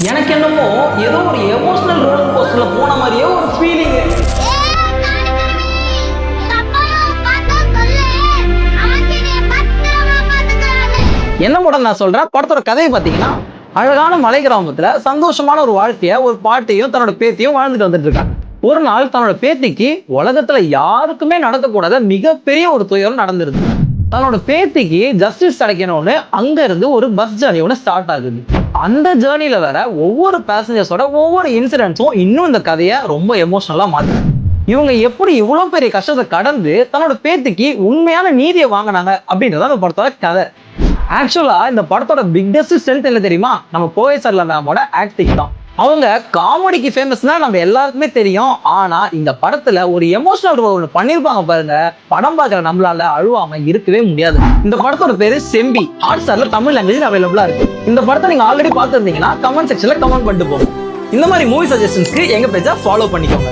எனக்கு என்னமோ ஏதோ ஒரு எமோஷனல் ரோலர் கோஸ்டர்ல போன மாதிரியே ஒரு ஃபீலிங். என்ன படம் நான் சொல்றேன், படத்தோட கதையை பார்த்தீங்கன்னா அழகான மலை கிராமத்துல சந்தோஷமான ஒரு வாழ்க்கைய ஒரு பாட்டியும் தன்னோட பேத்தியும் வாழ்ந்துட்டு வந்துட்டு இருக்காங்க. ஒரு நாள் தன்னோட பேத்திக்கு உலகத்துல யாருக்குமே நடக்கக்கூடாத மிகப்பெரிய ஒரு துயரம் நடந்துருது. தன்னோட பேத்திக்கு ஜஸ்டிஸ் கிடைக்கணும்னு அங்க இருந்து ஒரு பஸ் ஜர்னி ஒன்று ஸ்டார்ட் ஆகுது. அந்த ஜேர்னில வர ஒவ்வொரு பேசஞ்சர்ஸோட ஒவ்வொரு இன்சிடென்ட்ஸும் இன்னும் இந்த கதையை ரொம்ப எமோஷனலா மாத்து. இவங்க எப்படி இவ்வளவு பெரிய கஷ்டத்தை கடந்து தன்னோட பேத்திக்கு உண்மையான நீதியை வாங்கினாங்க அப்படின்றத அந்த படத்தோட கதை. ஆக்சுவலா இந்த படத்தோட பிக்கஸ்ட் ஸ்ட்ரென்த் என்ன தெரியுமா? நம்ம கோவை சரளா மேமோட ஆக்டிங் தான். அவங்க காமெடிக்கு ஃபேமஸ்னா நம்ம எல்லாருக்குமே தெரியும். ஆனா இந்த படத்துல ஒரு எமோஷனல் ரோல் ஒன்று பண்ணியிருப்பாங்க பாருங்க, படம் பார்க்குற நம்மளால அழுவாம இருக்கவே முடியாது. இந்த படத்தோட பேரு செம்பி. ஹாட்ஸ்டார்ல தமிழ் லாங்குவேஜ் அவைலபிளா இருக்கு. இந்த படத்தை நீங்க ஆல்ரெடி பார்த்துருந்தீங்கன்னா கமெண்ட் செக்ஷன்ல கமெண்ட் பண்ணிட்டு போங்க. இந்த மாதிரி மூவி சஜஷன்ஸ்க்கு எங்க பேஜை ஃபாலோ பண்ணிக்கோங்க.